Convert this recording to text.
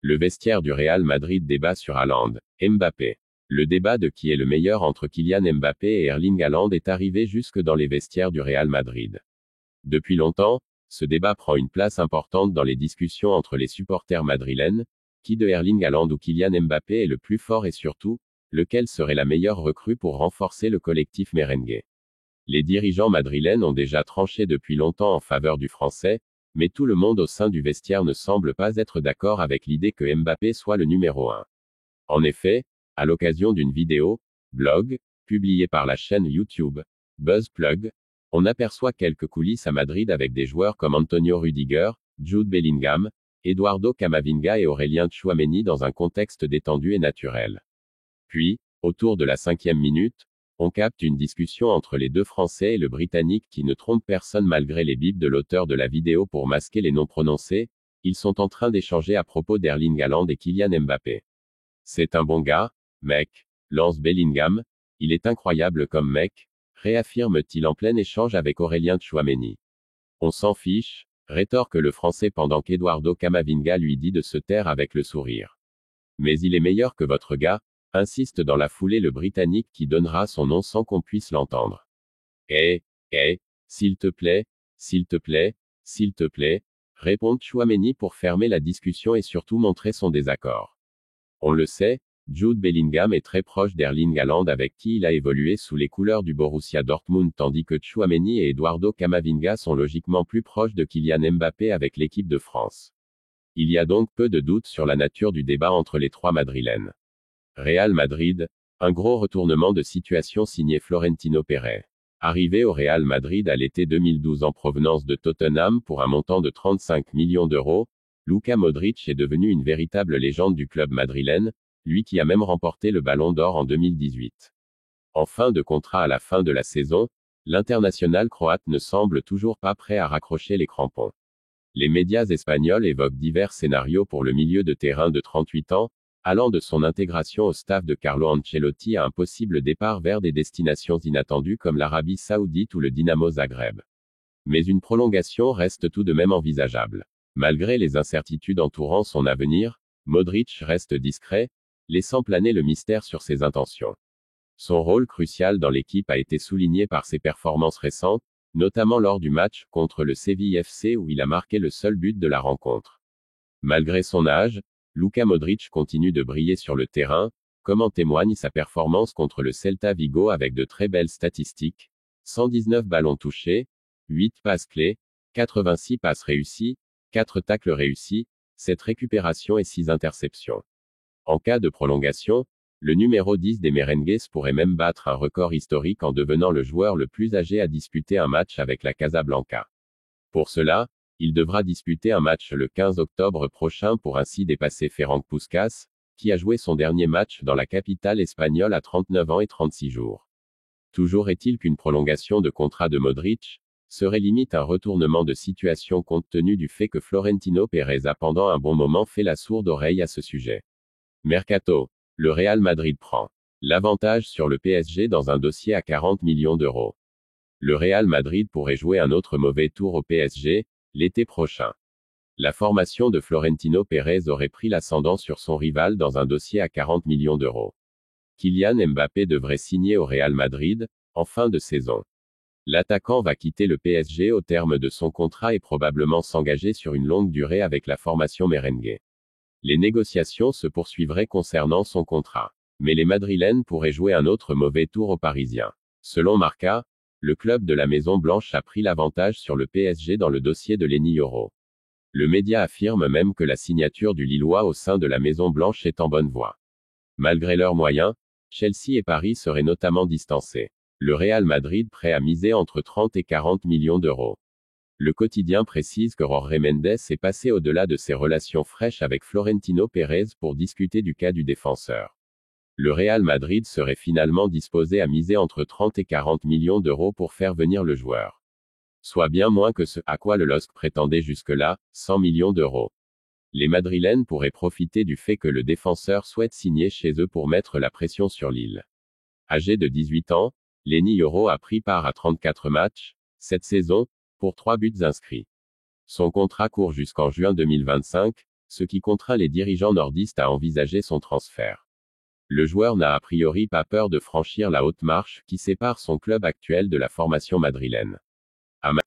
Le vestiaire du Real Madrid débat sur Haaland, Mbappé. Le débat de qui est le meilleur entre Kylian Mbappé et Erling Haaland est arrivé jusque dans les vestiaires du Real Madrid. Depuis longtemps, ce débat prend une place importante dans les discussions entre les supporters madrilènes. Qui de Erling Haaland ou Kylian Mbappé est le plus fort et surtout, lequel serait la meilleure recrue pour renforcer le collectif merengue? Les dirigeants madrilènes ont déjà tranché depuis longtemps en faveur du Français, mais tout le monde au sein du vestiaire ne semble pas être d'accord avec l'idée que Mbappé soit le numéro 1. En effet, à l'occasion d'une vidéo, blog, publiée par la chaîne YouTube BuzzPlug, on aperçoit quelques coulisses à Madrid avec des joueurs comme Antonio Rudiger, Jude Bellingham, Eduardo Camavinga et Aurélien Tchouaméni dans un contexte détendu et naturel. Puis, autour de la 5e minute, on capte une discussion entre les deux Français et le Britannique qui ne trompe personne malgré les bips de l'auteur de la vidéo pour masquer les noms prononcés. Ils sont en train d'échanger à propos d'Erling Haaland et Kylian Mbappé. C'est un bon gars, mec, lance Bellingham. Il est incroyable comme mec, réaffirme-t-il en plein échange avec Aurélien Tchouaméni. On s'en fiche, rétorque le Français pendant qu'Eduardo Camavinga lui dit de se taire avec le sourire. Mais il est meilleur que votre gars, insiste dans la foulée le Britannique qui donnera son nom sans qu'on puisse l'entendre. S'il te plaît, s'il te plaît, s'il te plaît, répond Tchouaméni pour fermer la discussion et surtout montrer son désaccord. On le sait, Jude Bellingham est très proche d'Erling Haaland avec qui il a évolué sous les couleurs du Borussia Dortmund tandis que Tchouaméni et Eduardo Camavinga sont logiquement plus proches de Kylian Mbappé avec l'équipe de France. Il y a donc peu de doute sur la nature du débat entre les trois madrilènes. Real Madrid, un gros retournement de situation signé Florentino Pérez. Arrivé au Real Madrid à l'été 2012 en provenance de Tottenham pour un montant de 35 millions d'euros, Luka Modric est devenu une véritable légende du club madrilène, lui qui a même remporté le Ballon d'Or en 2018. En fin de contrat à la fin de la saison, l'international croate ne semble toujours pas prêt à raccrocher les crampons. Les médias espagnols évoquent divers scénarios pour le milieu de terrain de 38 ans, allant de son intégration au staff de Carlo Ancelotti à un possible départ vers des destinations inattendues comme l'Arabie Saoudite ou le Dynamo Zagreb. Mais une prolongation reste tout de même envisageable. Malgré les incertitudes entourant son avenir, Modric reste discret, laissant planer le mystère sur ses intentions. Son rôle crucial dans l'équipe a été souligné par ses performances récentes, notamment lors du match contre le Séville FC où il a marqué le seul but de la rencontre. Malgré son âge, Luka Modric continue de briller sur le terrain, comme en témoigne sa performance contre le Celta Vigo avec de très belles statistiques, 119 ballons touchés, 8 passes clés, 86 passes réussies, 4 tacles réussis, 7 récupérations et 6 interceptions. En cas de prolongation, le numéro 10 des merengues pourrait même battre un record historique en devenant le joueur le plus âgé à disputer un match avec la Casablanca. Pour cela, il devra disputer un match le 15 octobre prochain pour ainsi dépasser Ferenc Puskás, qui a joué son dernier match dans la capitale espagnole à 39 ans et 36 jours. Toujours est-il qu'une prolongation de contrat de Modric serait limite un retournement de situation compte tenu du fait que Florentino Pérez a pendant un bon moment fait la sourde oreille à ce sujet. Mercato. Le Real Madrid prend l'avantage sur le PSG dans un dossier à 40 millions d'euros. Le Real Madrid pourrait jouer un autre mauvais tour au PSG, l'été prochain. La formation de Florentino Pérez aurait pris l'ascendant sur son rival dans un dossier à 40 millions d'euros. Kylian Mbappé devrait signer au Real Madrid, en fin de saison. L'attaquant va quitter le PSG au terme de son contrat et probablement s'engager sur une longue durée avec la formation merengue. Les négociations se poursuivraient concernant son contrat. Mais les Madrilènes pourraient jouer un autre mauvais tour aux Parisiens. Selon Marca, le club de la Maison Blanche a pris l'avantage sur le PSG dans le dossier de Lenny Yoro. Le média affirme même que la signature du Lillois au sein de la Maison Blanche est en bonne voie. Malgré leurs moyens, Chelsea et Paris seraient notamment distancés. Le Real Madrid prêt à miser entre 30 et 40 millions d'euros. Le quotidien précise que Jorge Mendes est passé au-delà de ses relations fraîches avec Florentino Pérez pour discuter du cas du défenseur. Le Real Madrid serait finalement disposé à miser entre 30 et 40 millions d'euros pour faire venir le joueur. Soit bien moins que ce à quoi le LOSC prétendait jusque-là, 100 millions d'euros. Les Madrilènes pourraient profiter du fait que le défenseur souhaite signer chez eux pour mettre la pression sur Lille. Âgé de 18 ans, Lenny Yoro a pris part à 34 matchs, cette saison, pour 3 buts inscrits. Son contrat court jusqu'en juin 2025, ce qui contraint les dirigeants nordistes à envisager son transfert. Le joueur n'a a priori pas peur de franchir la haute marche qui sépare son club actuel de la formation madrilène.